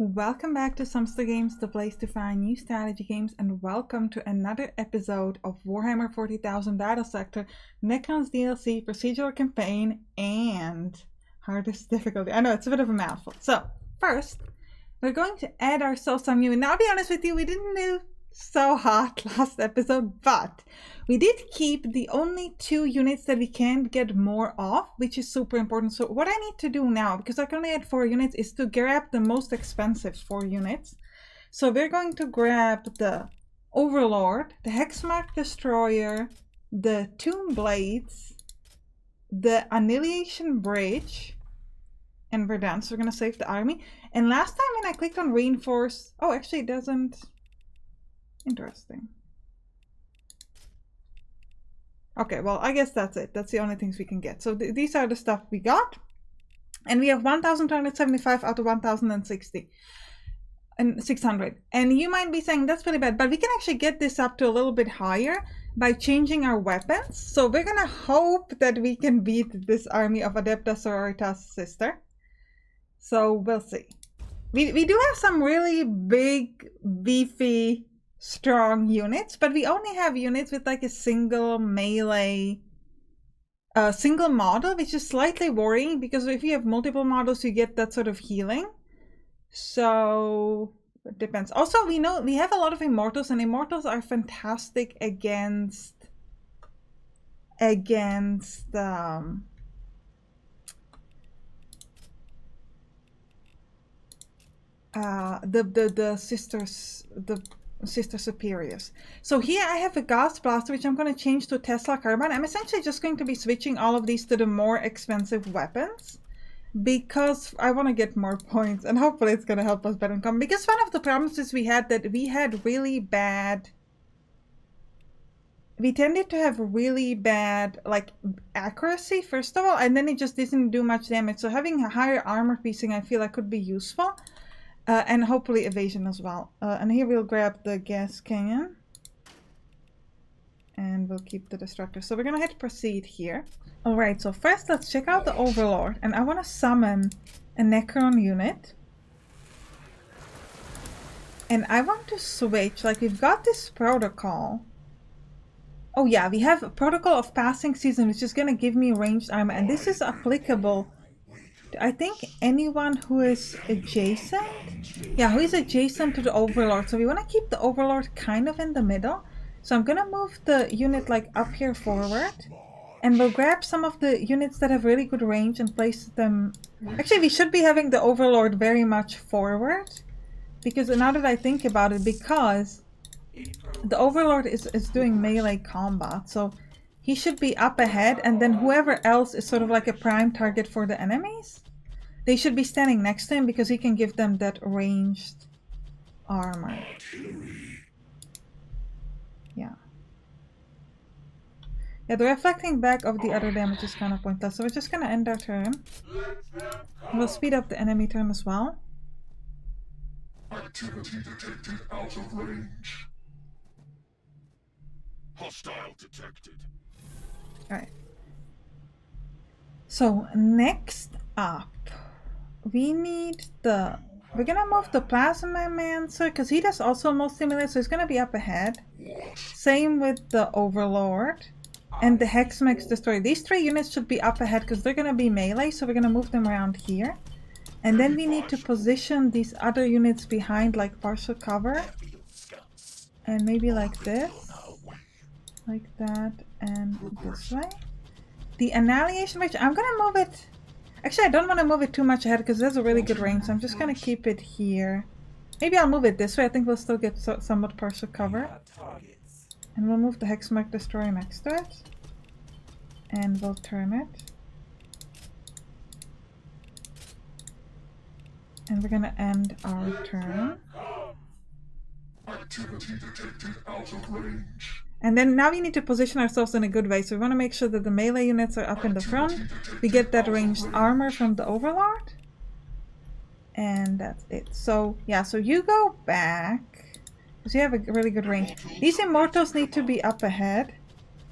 Welcome back to Sampstra Games, the place to find new strategy games, and welcome to another episode of Warhammer 40,000 Battlesector, Necrons DLC, procedural campaign, and hardest difficulty. I know, it's a bit of a mouthful. So, first, we're going to add ourselves some new. Now, I'll be honest with you, we didn't do so hot last episode, but we did keep the only 2 units that we can't get more of, which is super important. So what I need to do now, because I can only add 4 units, is to grab the most expensive 4 units. So we're going to grab the Overlord, the Hexmark Destroyer, the Tomb Blades, the Annihilation Bridge, and we're done. So we're going to save the army. And last time when I clicked on Reinforce, oh, actually it doesn't. Interesting. Okay, well, I guess that's it. That's the only things we can get. So these are the stuff we got. And we have 1,275 out of 1,060. And 600. And you might be saying that's pretty bad, but we can actually get this up to a little bit higher by changing our weapons. So we're gonna hope that we can beat this army of Adepta Sororitas Sister. So we'll see. We do have some really big, beefy, strong units, but we only have units with like a single melee single model, which is slightly worrying because if you have multiple models you get that sort of healing. So it depends. Also, we know we have a lot of immortals, and immortals are fantastic against the sister superiors. So here I have a gas blaster, which I'm going to change to Tesla carbine. I'm essentially just going to be switching all of these to the more expensive weapons because I want to get more points, and hopefully it's going to help us better in combat. Because one of the problems is we had really bad, we tended to have really bad like accuracy first of all, and then it just didn't do much damage. So having a higher armor piecing I feel like could be useful. And hopefully evasion as well. And here we'll grab the gas cannon. And we'll keep the destructor. So we're gonna hit proceed here. Alright, so first let's check out the Overlord. And I want to summon a Necron unit. And I want to switch, like we've got this protocol. Oh yeah, we have a protocol of passing season, which is gonna give me ranged armor. And this is applicable, I think, anyone who is adjacent. Yeah, who is adjacent to the Overlord. So we want to keep the Overlord kind of in the middle. So I'm gonna move the unit like up here forward, and we'll grab some of the units that have really good range and place them. Actually, we should be having the Overlord very much forward, because now that I think about it, because the Overlord is doing melee combat, so he should be up ahead, and then whoever else is sort of like a prime target for the enemies, they should be standing next to him because he can give them that ranged armor. Yeah. Yeah, the reflecting back of the other damage is kind of pointless, so we're just gonna end our turn. We'll speed up the enemy turn as well. Activity detected out of range. Hostile detected. Alright. So next up, we need the... We're gonna move the Plasmamancer because he does also mostly melee, so he's gonna be up ahead. Same with the Overlord and the Hexmark Destroyer. These 3 units should be up ahead because they're gonna be melee, so we're gonna move them around here. And then we need to position these other units behind like partial cover. And maybe like this. Like that, and this way. The Annihilation Bridge, I'm gonna move it. Actually, I don't want to move it too much ahead because there's a really good range, so I'm just gonna keep it here. Maybe I'll move it this way. I think we'll still get somewhat partial cover. And we'll move the Hexmark Destroyer next to it. And we'll turn it. And we're gonna end our turn. Activity detected out of range. And then now we need to position ourselves in a good way. So we want to make sure that the melee units are up in the front. We get that ranged armor from the Overlord. And that's it. So yeah, so you go back, because you have a really good range. These Immortals need to be up ahead.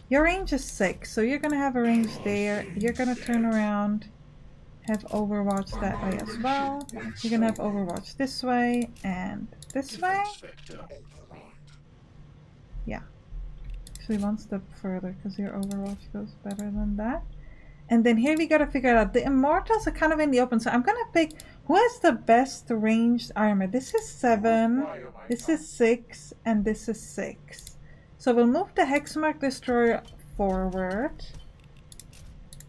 Your range is 6, so you're going to have a range there. You're going to turn around have Overwatch that way as well. You can have Overwatch this way and this way. Yeah. Actually one step further because your Overwatch goes better than that. And then here we gotta figure out, the Immortals are kind of in the open, so I'm gonna pick who has the best ranged armor. This is 7, this is 6, and this is 6. So we'll move the Hexmark Destroyer forward.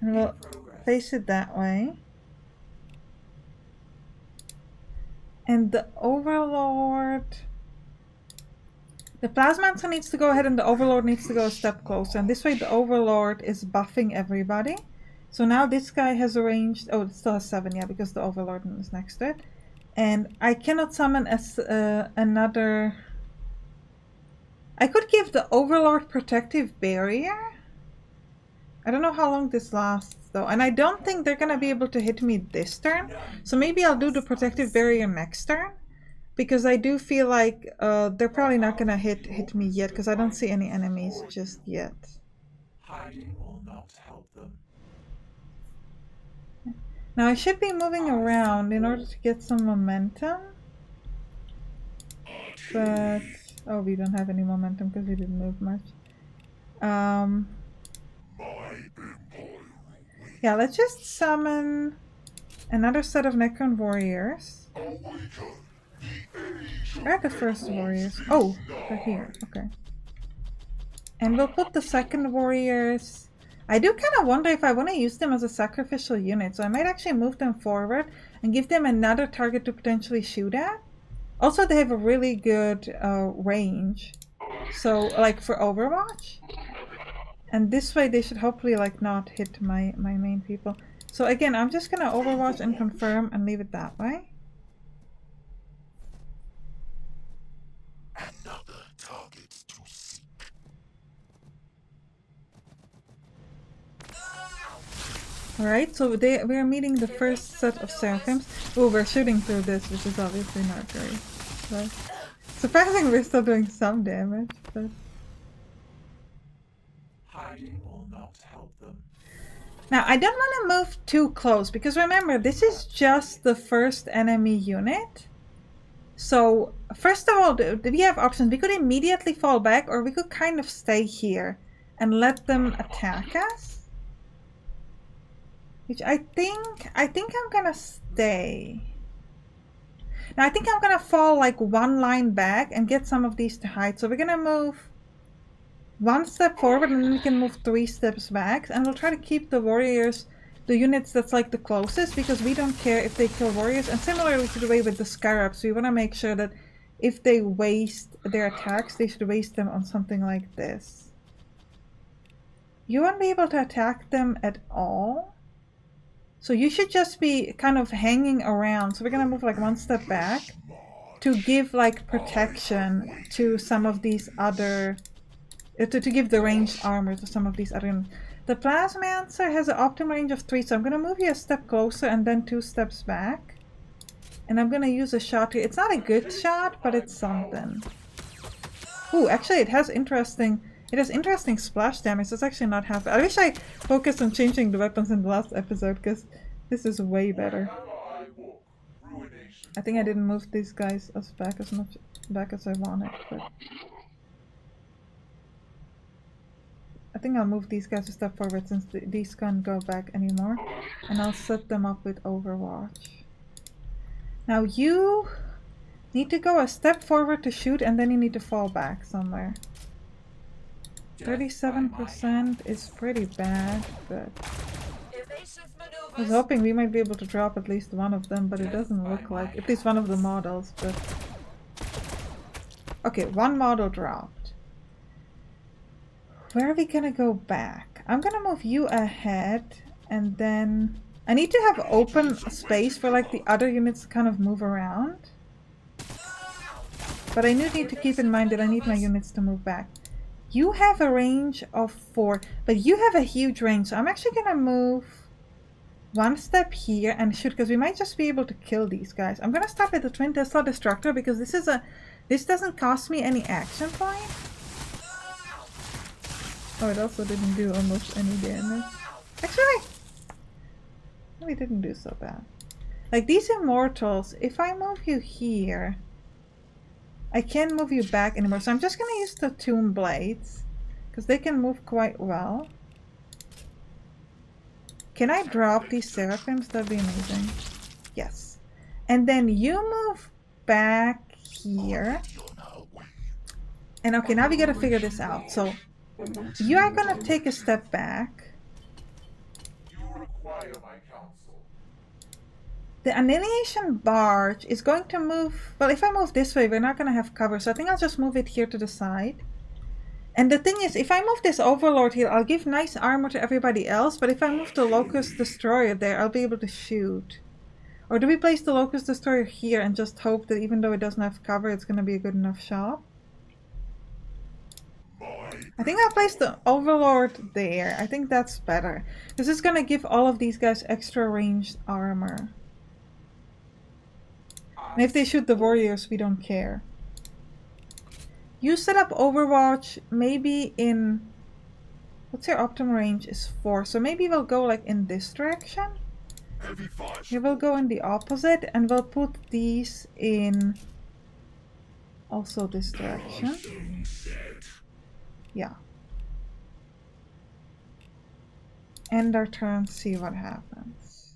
And we'll face it that way. And the Overlord... The Plasmancer needs to go ahead and the Overlord needs to go a step closer. And this way the Overlord is buffing everybody. So now this guy has arranged... Oh, it still has 7, yeah, because the Overlord is next to it. And I cannot summon as another... I could give the Overlord Protective Barrier. I don't know how long this lasts though. And I don't think they're gonna be able to hit me this turn. So maybe I'll do the Protective Barrier next turn. Because I do feel like they're probably not gonna hit me yet. Because I don't see any enemies just yet. Hiding will not help them. Now I should be moving around in order to get some momentum. But... Oh, we don't have any momentum because we didn't move much. Yeah, let's just summon another set of Necron warriors. Where are the first warriors? Oh, they're here. Okay. And we'll put the second warriors... I do kind of wonder if I want to use them as a sacrificial unit, so I might actually move them forward and give them another target to potentially shoot at. Also, they have a really good range, so like for Overwatch. And this way they should hopefully like not hit my main people. So again, I'm just gonna Overwatch and confirm and leave it that way. Another target to seek. Alright, so we are meeting the first set of Seraphims. Oh, we're shooting through this, which is obviously not great. But surprisingly, we're still doing some damage, but... Hiding will not help them. Now, I don't want to move too close, because remember, this is just the first enemy unit. So, first of all, we have options. We could immediately fall back, or we could kind of stay here and let them attack us. Which I think I'm gonna stay. Now I think I'm gonna fall like one line back and get some of these to hide. So we're gonna move one step forward and then we can move 3 steps back. And we'll try to keep the warriors, the units that's like the closest, because we don't care if they kill warriors. And similarly to the way with the Scarabs, we wanna make sure that if they waste their attacks, they should waste them on something like this. You won't be able to attack them at all. So you should just be kind of hanging around. So we're gonna move like one step back to give like protection to some of these other... to give the ranged armor to some of these other... The Plasmancer has an optimal range of 3, so I'm gonna move you a step closer and then 2 steps back. And I'm gonna use a shot here. It's not a good shot, but it's something. Ooh, actually it has interesting... It has interesting splash damage. It's actually not half... I wish I focused on changing the weapons in the last episode, because this is way better. I think I didn't move these guys as much back as I wanted, but... I think I'll move these guys a step forward since these can't go back anymore. And I'll set them up with Overwatch. Now you need to go a step forward to shoot, and then you need to fall back somewhere. 37% is pretty bad, but I was hoping we might be able to drop at least one of them, but it doesn't look like, at least one of the models, but... Okay, one model dropped. Where are we gonna go back? I'm gonna move you ahead, and then... I need to have open space for like the other units to kind of move around. But I do need to keep in mind that I need my units to move back. You have a range of 4, but you have a huge range, so I'm actually gonna move one step here and shoot, because we might just be able to kill these guys. I'm gonna stop at the Twin Tesla Destructor because this doesn't cost me any action point. Oh, it also didn't do almost any damage. Actually, We didn't do so bad. Like these immortals, if I move you here, I can't move you back anymore. So I'm just gonna use the tomb blades because they can move quite well. Can I drop these seraphims? That'd be amazing. Yes. And then you move back here. And okay, now we gotta figure this out. So you are gonna take a step back. You require my counsel. The Annihilation Barge is going to move... Well, if I move this way, we're not gonna have cover. So I think I'll just move it here to the side. And the thing is, if I move this Overlord here, I'll give nice armor to everybody else. But if I move the Locust Destroyer there, I'll be able to shoot. Or do we place the Locust Destroyer here and just hope that even though it doesn't have cover, it's gonna be a good enough shot? I think I'll place the Overlord there. I think that's better. This is gonna give all of these guys extra ranged armor. And if they shoot the warriors, we don't care. You set up Overwatch maybe in... What's your optimal range? Is 4. So maybe we'll go like in this direction. We will go in the opposite and we'll put these in also this direction. Yeah. End our turn, see what happens.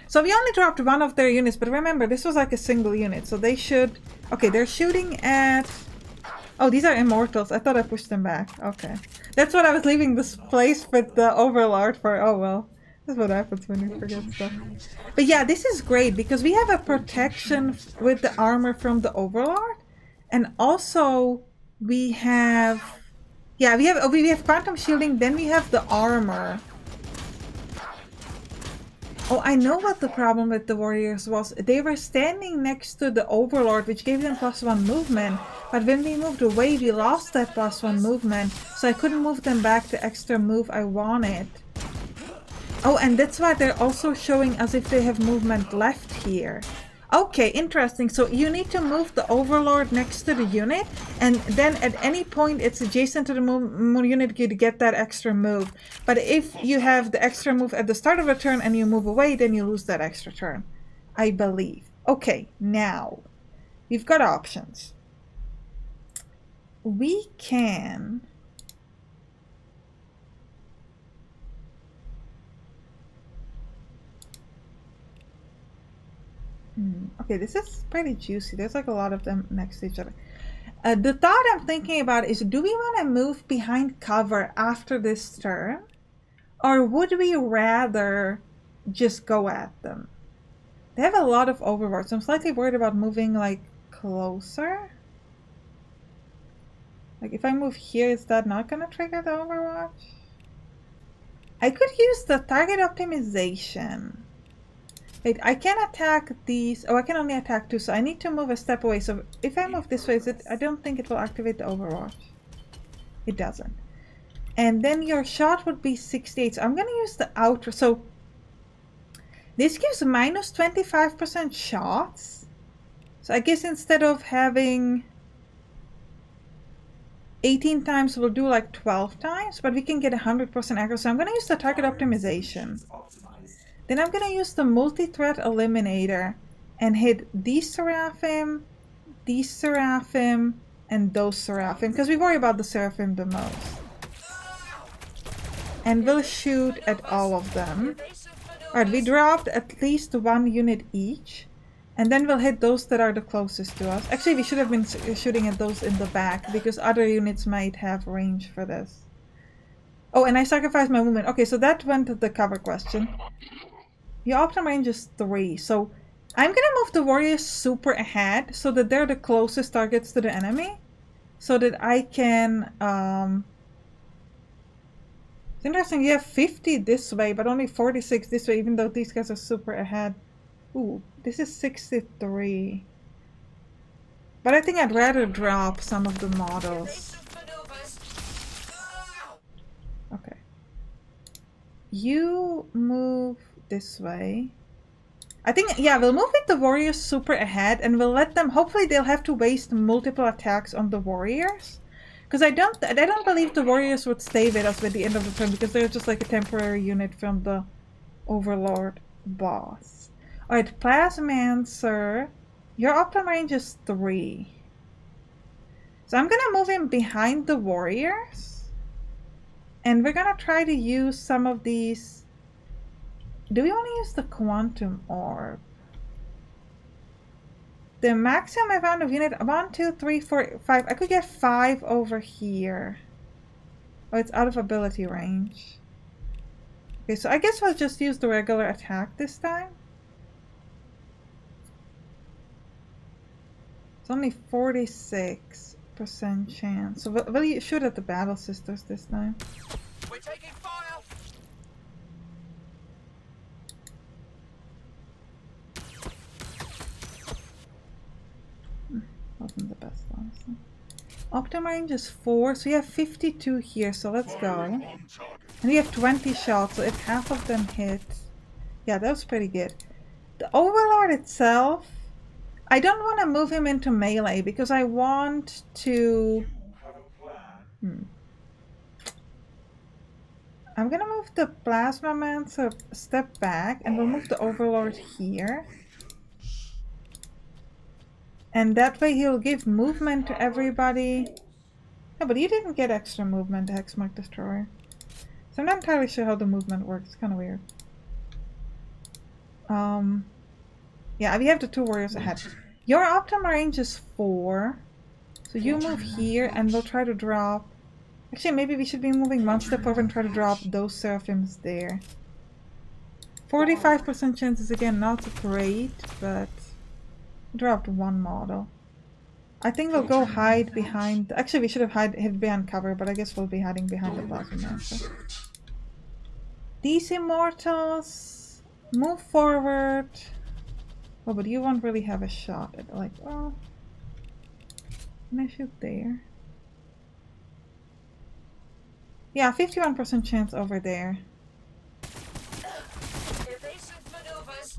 So we only dropped one of their units, but remember this was like a single unit, so they should... Okay, they're shooting at... Oh, these are immortals. I thought I pushed them back. Okay. That's what I was leaving this place with the Overlord for. Oh well. That's what happens when you forget stuff. But yeah, this is great because we have a protection with the armor from the Overlord. And also we have... Yeah, we have quantum shielding, then we have the armor. Oh, I know what the problem with the warriors was. They were standing next to the Overlord, which gave them +1 movement. But when we moved away, we lost that +1 movement. So I couldn't move them back the extra move I wanted. Oh, and that's why they're also showing as if they have movement left here. Okay, interesting. So you need to move the Overlord next to the unit, and then at any point it's adjacent to the unit, you get that extra move. But if you have the extra move at the start of a turn and you move away, then you lose that extra turn, I believe. Okay, now we've got options. We can... Okay, this is pretty juicy. There's like a lot of them next to each other. The thought I'm thinking about is, do we want to move behind cover after this turn? Or would we rather just go at them? They have a lot of overwatch, so I'm slightly worried about moving like closer. Like if I move here, is that not going to trigger the overwatch? I could use the target optimization. Wait, I can attack these. Oh, I can only attack 2, so I need to move a step away. So if I move this way, I don't think it will activate the Overwatch. It doesn't. And then your shot would be 68. So I'm going to use the outer. So this gives minus 25% shots. So I guess instead of having 18 times, we'll do like 12 times. But we can get 100% accuracy. So I'm going to use the target optimization. Then I'm going to use the multi-threat eliminator and hit these Seraphim, and those Seraphim, because we worry about the Seraphim the most. And we'll shoot at all of them. Alright, we dropped at least 1 unit each. And then we'll hit those that are the closest to us. Actually, we should have been shooting at those in the back, because other units might have range for this. Oh, and I sacrificed my movement. Okay, so that went to the cover question. Your optimal range is 3, so I'm gonna move the warriors super ahead so that they're the closest targets to the enemy, so that I can. It's interesting. You have 50 this way, but only 46 this way, even though these guys are super ahead. Ooh, this is 63. But I think I'd rather drop some of the models. Okay. You move this way. I think, yeah, we'll move with the warriors super ahead and we'll let them, hopefully they'll have to waste multiple attacks on the warriors. Because I don't believe the warriors would stay with us at the end of the turn, because they're just like a temporary unit from the Overlord. boss. Alright, Plasmancer. Your optimum range is 3. So I'm gonna move him behind the warriors. And we're gonna try to use some of these. Do we want to use the quantum orb? The maximum amount of unit 1, 2, 3, 4, 5. I could get 5 over here. Oh, it's out of ability range. Okay, so I guess we'll just use the regular attack this time. It's only 46% chance. So we'll shoot at the Battle Sisters this time. We're taking fire! Wasn't the best, honestly. Optimum range is 4, so you have 52 here, so let's go. And we have 20 shots, so if half of them hit... Yeah, that was pretty good. The Overlord itself, I don't want to move him into melee, because I want to... I'm gonna move the Plasmamancer a step back, and we'll move the Overlord here. And that way he'll give movement to everybody. No, but he didn't get extra movement, the Hexmark Destroyer. So I'm not entirely sure how the movement works. It's kind of weird. Yeah, we have the 2 warriors ahead. Your optimum range is 4. So you move here and we'll try to drop... Actually, maybe we should be moving 1 step over and try to drop those Seraphims there. 45% chance is again not great, but... dropped 1 model. I think we'll go hide behind... Actually, we should have hid behind cover, but I guess we'll be hiding behind the Plasmamancer. These Immortals... move forward. Oh, but you won't really have a shot at, like, well... Can I shoot there? Yeah, 51% chance over there. Evasive maneuvers.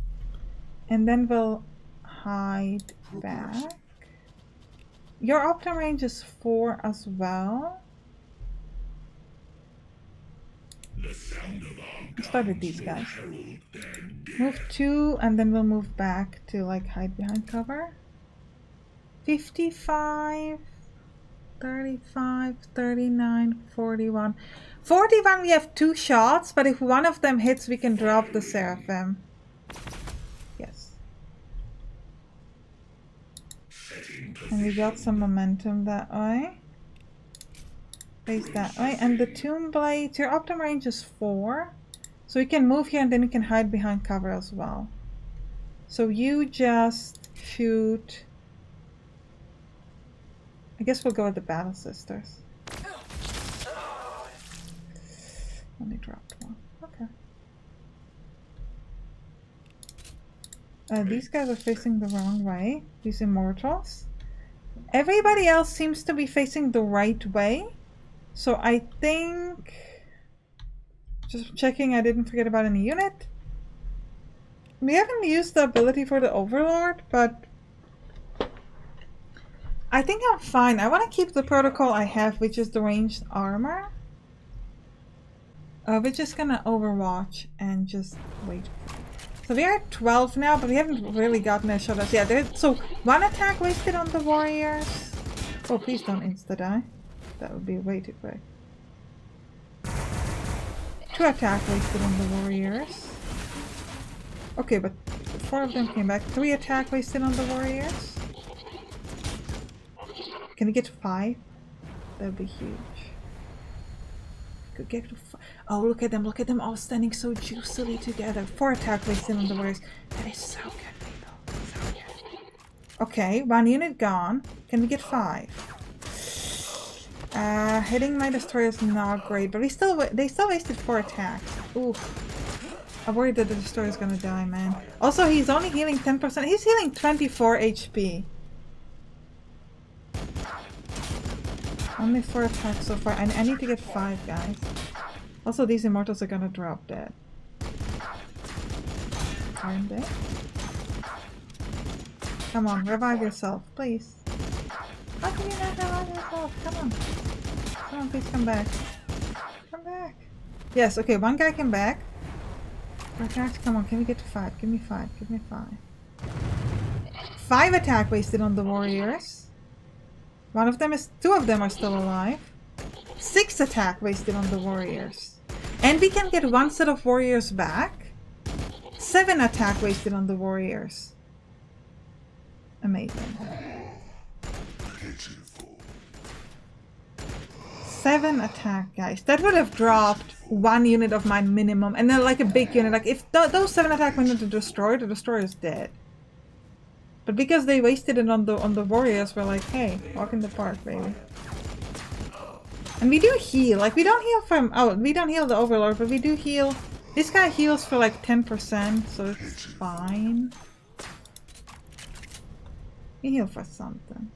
And then we'll hide back. Your optimum range is 4 as well. Let's start with these guys. Move 2 and then we'll move back to like hide behind cover. 55, 35, 39, 41. 41 we have 2 shots, but if one of them hits we can drop the Seraphim. Yes. And we got some momentum that way. Face that way. And the Tomb Blades, your optimum range is 4. So you can move here and then you can hide behind cover as well. So you just shoot... I guess we'll go with the Battle Sisters. Only dropped 1. Okay. These guys are facing the wrong way. These Immortals. Everybody else seems to be facing the right way. So I think... Just checking I didn't forget about any unit. We haven't used the ability for the Overlord, but... I think I'm fine. I want to keep the protocol I have, which is the ranged armor. We're just gonna overwatch and just wait. So we are at 12 now, but we haven't really gotten a shot at... Yeah, so 1 attack wasted on the warriors. Oh, please don't insta-die. That would be way too quick. 2 attack wasted on the warriors. Okay, but 4 of them came back. 3 attack wasted on the warriors. Can we get 5? That would be huge. Could get to 5. Oh, look at them all standing so juicily together. 4 attack wasted on the warriors. That is so good, people. So good. Okay, 1 unit gone. Can we get 5? Hitting my destroyer is not great, but they still wasted 4 attacks. Oof. I'm worried that the destroyer is gonna die, man. Also, he's only healing 10%. He's healing 24 HP. Only 4 attacks so far. I need to get 5, guys. Also, these Immortals are gonna drop dead. Aren't they? Come on, revive yourself, please. How can you not revive yourself? Come on. Come on, please come back. Come back. Yes, okay, 1 guy came back. Attacks, come on, can we get to 5? Give me 5, give me 5. 5 attack wasted on the warriors. Two of them are still alive. 6 attack wasted on the warriors. And we can get 1 set of warriors back. 7 attack wasted on the warriors. Amazing. 7 attack, guys. That would have dropped 1 unit of mine minimum. And then like a big unit. Like if those 7 attack went into the destroyer is dead. But because they wasted it on the warriors, we're like, hey, walk in the park, baby. And we do heal. Like we don't heal from we don't heal the overlord, but we do heal. This guy heals for like 10%, so it's fine. We heal for something.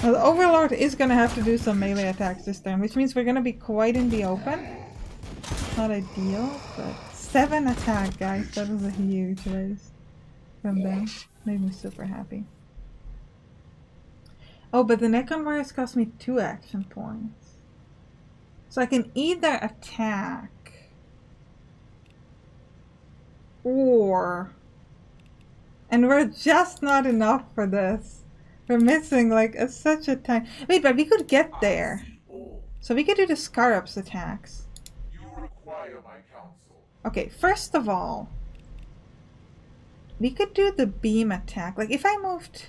Well, the overlord is gonna have to do some melee attacks this time, which means we're gonna be quite in the open. Not ideal, but 7 attack, guys. That was a huge raise from them. Made me super happy. Oh, but the Necron warriors cost me 2 action points. So I can either attack or... And we're just not enough for this. We're missing like such a time. Wait, but we could get there. So we could do the Scarabs attacks. You require my counsel. Okay, first of all, we could do the beam attack. Like if I moved...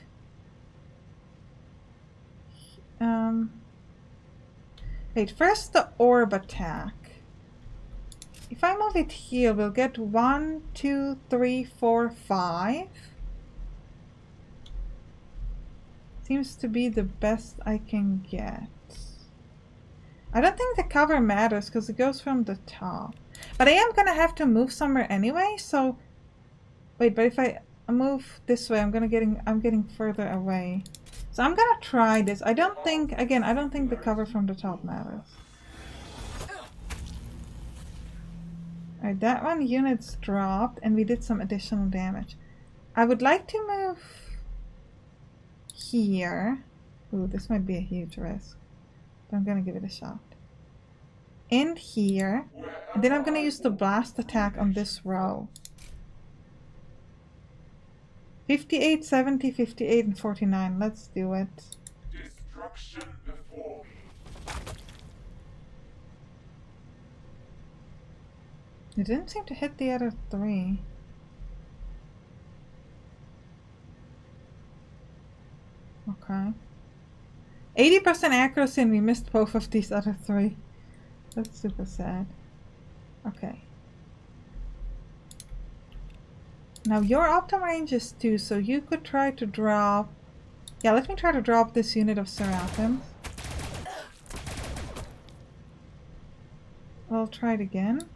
Wait, first the orb attack. If I move it here, we'll get 1, 2, 3, 4, 5. Seems to be the best I can get. I don't think the cover matters because it goes from the top. But I am gonna have to move somewhere anyway, so... Wait, but if I move this way, I'm getting further away. So I'm gonna try this. I don't think, again, I don't think the cover from the top matters. Alright, that one unit's dropped and we did some additional damage. I would like to move here. Ooh, this might be a huge risk. But I'm gonna give it a shot. And here. And then I'm gonna use the blast attack on this row. 58, 70, 58, and 49. Let's do it. Destruction before me. It didn't seem to hit the other 3. Okay. 80% accuracy and we missed both of these other 3. That's super sad. Okay. Now your optimal range is 2, so you could try to drop... Yeah, let me try to drop this unit of Seraphims. I'll try it again.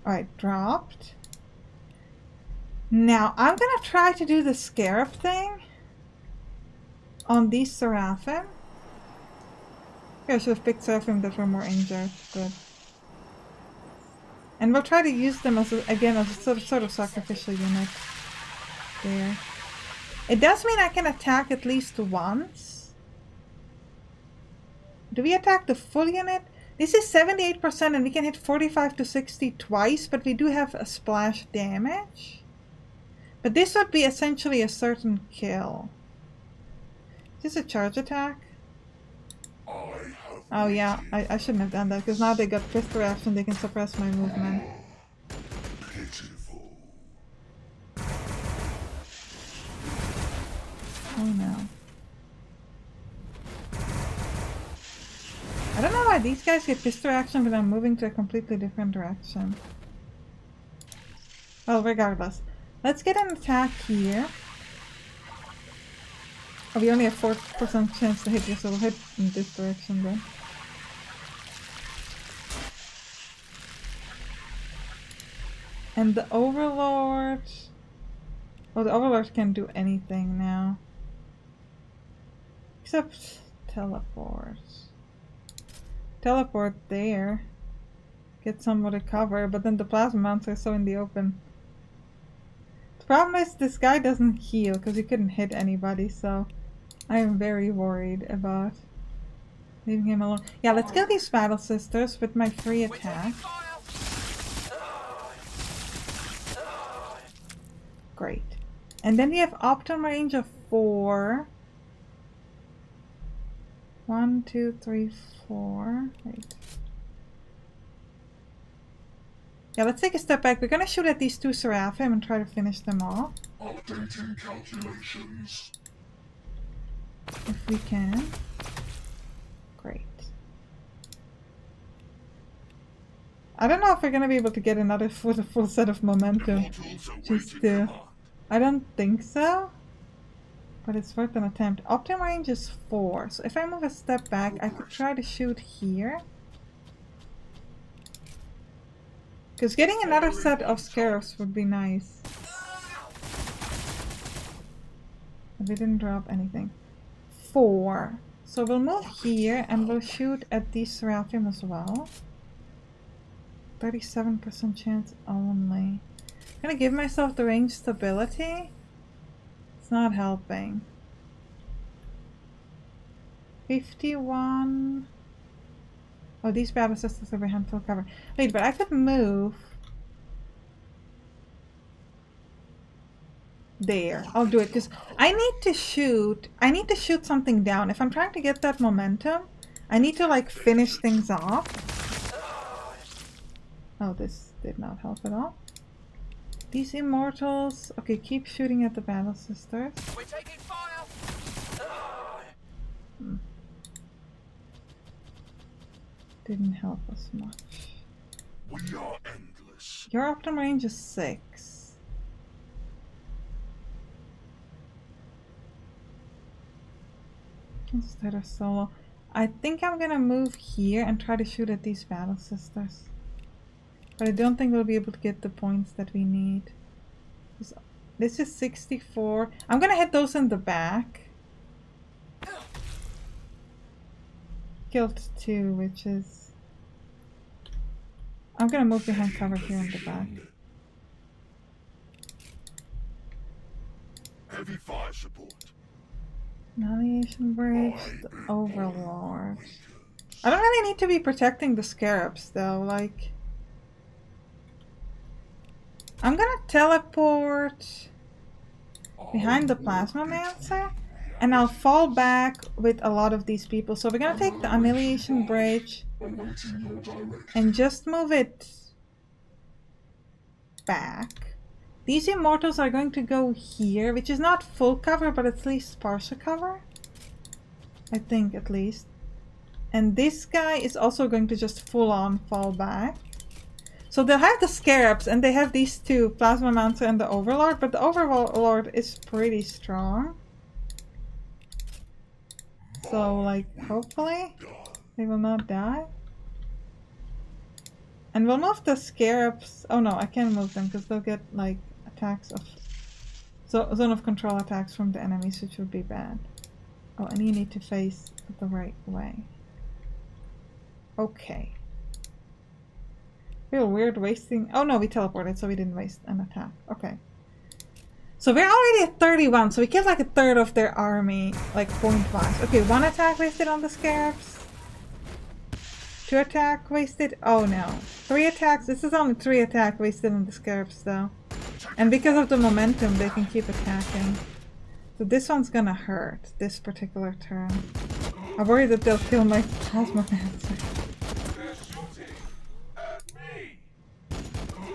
Alright, dropped. Now I'm gonna try to do the Scarab thing on these Seraphim. Yeah, I should have picked Seraphim that were more injured, but... And we'll try to use them as again as a sort of sacrificial unit. There. It does mean I can attack at least once. Do we attack the full unit? This is 78% and we can hit 45 to 60 twice, but we do have a splash damage. But this would be essentially a certain kill. Is this a charge attack? Oh yeah, I shouldn't have done that because now they got fifth reaction, they can suppress my movement. Oh no. I don't know why these guys get pistol action, but I'm moving to a completely different direction. Well, regardless. Let's get an attack here. Oh, we only have 4% chance to hit you, so we'll hit in this direction then. And the Overlord... Oh, the Overlord can't do anything now. Except teleport. Teleport there. Get somewhat of cover, but then the plasma mounts are so in the open. The problem is this guy doesn't heal because he couldn't hit anybody, so I am very worried about Leaving him alone. Yeah, let's kill these Battle Sisters with my free We're attack. taking fire. Great. And then we have optimum range of 4. 1, 2, 3, 4. Wait. Yeah, let's take a step back. We're gonna shoot at these 2 Seraphim and try to finish them off. Updating calculations. If we can. Great. I don't know if we're gonna be able to get another full set of momentum. Portals Just awaiting command. I don't think so. But it's worth an attempt. Optimum range is 4. So if I move a step back, I could try to shoot here. Because getting another set of scarabs would be nice. But we didn't drop anything. 4. So we'll move here and we'll shoot at these Seraphim as well. 37% chance only. I'm gonna give myself the range stability. It's not helping. 51. Oh, these Battle Sisters are behind full cover. Wait, but I could move. There. I'll do it because I need to shoot. I need to shoot something down. If I'm trying to get that momentum, I need to like finish things off. Oh, this did not help at all. These Immortals. Okay, keep shooting at the Battle Sisters. We're taking fire. Didn't help us much. We are endless. Your optimum range is 6. Instead of solo. I think I'm gonna move here and try to shoot at these Battle Sisters. But I don't think we'll be able to get the points that we need. This is 64. I'm gonna hit those in the back. Killed 2, which is... I'm gonna move behind cover here in the back. Heavy fire support. Annihilation Bridge, the Overlord. I don't really need to be protecting the Scarabs though, like... I'm gonna teleport behind the Plasmamancer and I'll fall back with a lot of these people. So we're gonna take the Annihilation Bridge Awaiting your direction. and just move it back. These Immortals are going to go here, which is not full cover, but at least partial cover. I think, at least. And this guy is also going to just full on fall back. So they'll have the Scarabs, and they have these 2, Plasmamancer and the Overlord, but the Overlord is pretty strong. So, like, hopefully they will not die. And we'll move the Scarabs. Oh no, I can't move them because they'll get, like, attacks of... zone of control attacks from the enemies, which would be bad. Oh, and you need to face it the right way. Okay. Feel weird wasting... Oh no, we teleported, so we didn't waste an attack. Okay. So we're already at 31, so we killed like a third of their army, like point-wise. Okay, 1 attack wasted on the Scarabs. 2 attack wasted. Oh no. 3 attacks. This is only 3 attack wasted on the Scarabs though. And because of the momentum, they can keep attacking. So this one's gonna hurt, this particular turn. I'm worried that they'll kill my Plasmamancer. They're shooting at me.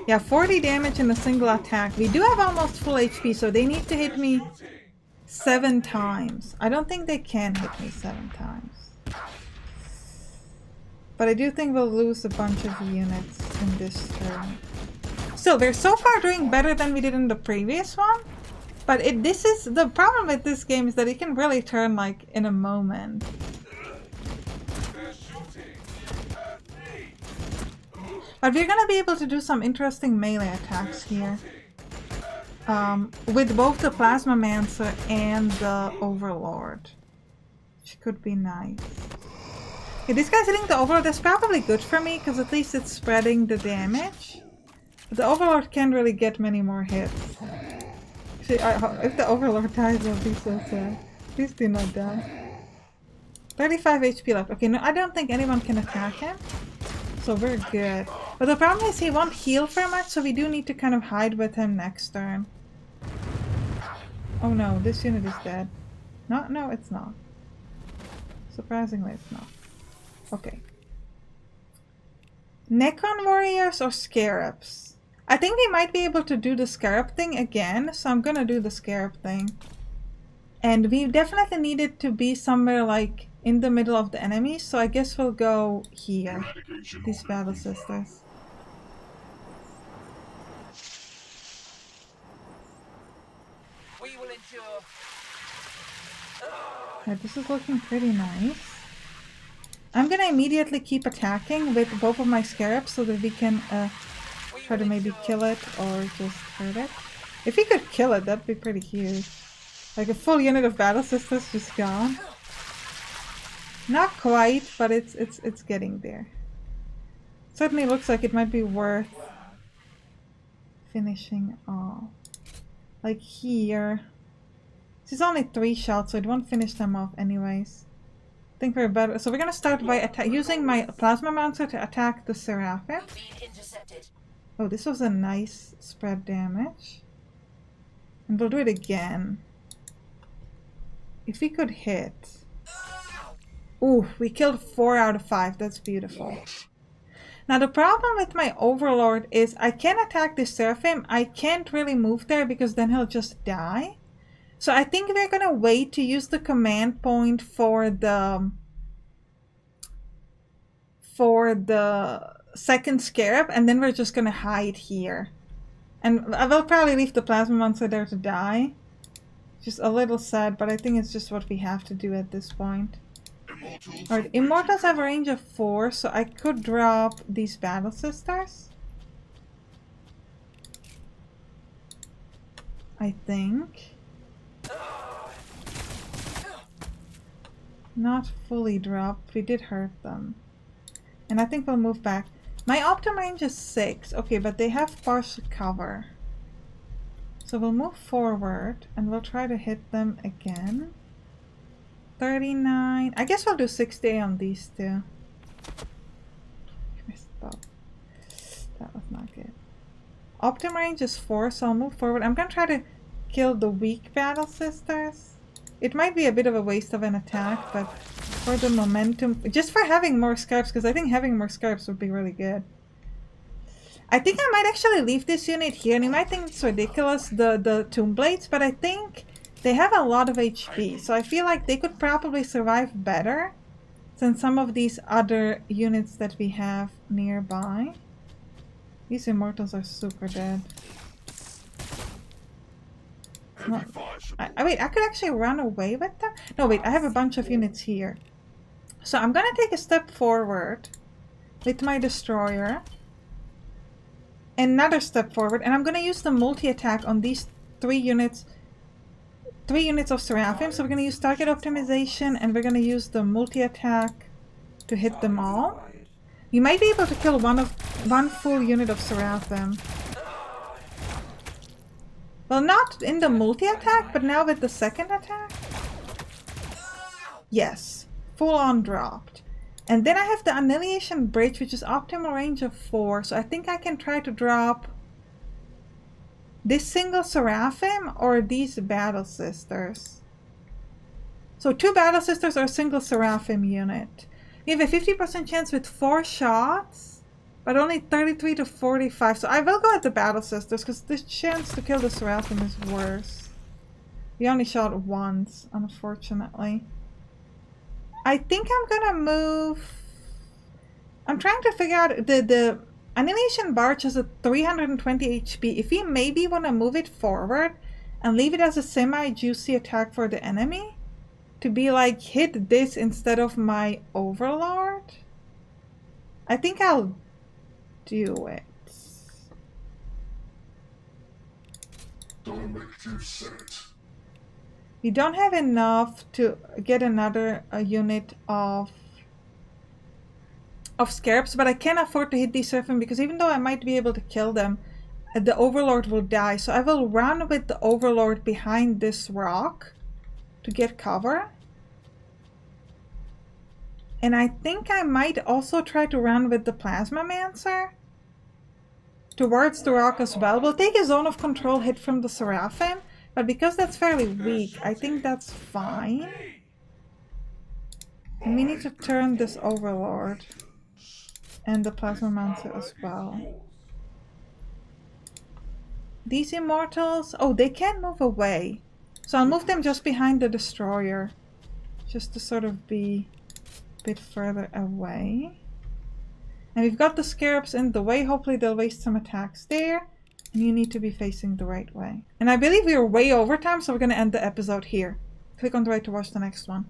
Yeah, 40 damage in a single attack. We do have almost full HP, so they need to hit me Shooting. 7 times. I don't think they can hit me 7 times. But I do think we'll lose a bunch of units in this turn. Still, we're so far doing better than we did in the previous one. But this is the problem with this game is that it can really turn like in a moment. They're shooting at me. But we're gonna be able to do some interesting melee attacks here. With both the Plasmamancer and the Overlord. Which could be nice. Okay, this guy's hitting the Overlord. That's probably good for me, because at least it's spreading the damage. But the Overlord can't really get many more hits. Actually, if the Overlord dies, I'll be so sad. Please do not die. 35 HP left. Okay, no, I don't think anyone can attack him. So we're good. But the problem is he won't heal for much, so we do need to kind of hide with him next turn. Oh no, this unit is dead. No, it's not. Surprisingly, it's not. Okay. Necron warriors or scarabs? I think we might be able to do the scarab thing again, so I'm gonna do the scarab thing. And we definitely need it to be somewhere like in the middle of the enemy, so I guess we'll go here. These battle sisters. We will endure. Yeah, this is looking pretty nice. I'm gonna immediately keep attacking with both of my scarabs so that we can try to maybe kill it or just hurt it. If we could kill it, that'd be pretty huge. Like a full unit of battle sisters just gone. Not quite, but it's getting there. Certainly looks like it might be worth finishing off. Like here. This is only 3 shots, so it won't finish them off anyways. I think we're better. So we're gonna start by using my plasma monster to attack the Seraphim. Feed intercepted. Oh, this was a nice spread damage. And we'll do it again. If we could hit. Ooh, we killed 4 out of 5. That's beautiful. Now the problem with my Overlord is I can attack the Seraphim. I can't really move there because then he'll just die. So I think we're gonna wait to use the command point for the second scarab, and then we're just gonna hide here. And I will probably leave the plasma monster there to die. Just a little sad, but I think it's just what we have to do at this point. Alright, Immortals have a range of 4, so I could drop these Battle Sisters. I think. Not fully dropped. We did hurt them. And I think we'll move back. My Optim range is 6. Okay, but they have partial cover. So we'll move forward and we'll try to hit them again. 39. I guess we'll do 60 on these two. That was not good. Optim range is 4, so I'll move forward. I'm gonna try to kill the weak Battle Sisters. It might be a bit of a waste of an attack, but for the momentum, just for having more scarabs, because I think having more scarabs would be really good. I think I might actually leave this unit here, and you might think it's ridiculous, the Tomb Blades, but I think they have a lot of HP, so I feel like they could probably survive better than some of these other units that we have nearby. These Immortals are super dead. No, wait, I could actually run away with them? No, wait, I have a bunch of units here. So I'm gonna take a step forward with my destroyer. Another step forward, and I'm gonna use the multi-attack on these 3 units. 3 units of Seraphim, so we're gonna use target optimization, and we're gonna use the multi-attack to hit them all. You might be able to kill one full unit of Seraphim. Well, not in the multi-attack, but now with the second attack. Yes, full on dropped. And then I have the Annihilation Bridge, which is optimal range of 4. So I think I can try to drop this single Seraphim or these Battle Sisters. So 2 Battle Sisters or a single Seraphim unit. We have a 50% chance with 4 shots, but only 33 to 45. So I will go at the Battle Sisters because the chance to kill the Seraphim is worse. We only shot once, unfortunately. I think I'm gonna move. I'm trying to figure out the Annihilation Barge has a 320 HP. If we maybe want to move it forward and leave it as a semi-juicy attack for the enemy, to be like hit this instead of my Overlord, I think I'll do it. Directive set. We don't have enough to get another unit of scarabs, but I can't afford to hit these Seraphim because even though I might be able to kill them, the Overlord will die. So I will run with the Overlord behind this rock to get cover. And I think I might also try to run with the Plasmamancer towards the rock as well. We'll take a zone of control hit from the Seraphim, but because that's fairly weak, I think that's fine. And we need to turn this Overlord and the Plasmamancer as well. These Immortals, oh, they can't move away. So I'll move them just behind the Destroyer, just to sort of be a bit further away. And we've got the Scarabs in the way. Hopefully they'll waste some attacks there. And you need to be facing the right way. And I believe we are way over time, so we're going to end the episode here. Click on the right to watch the next one.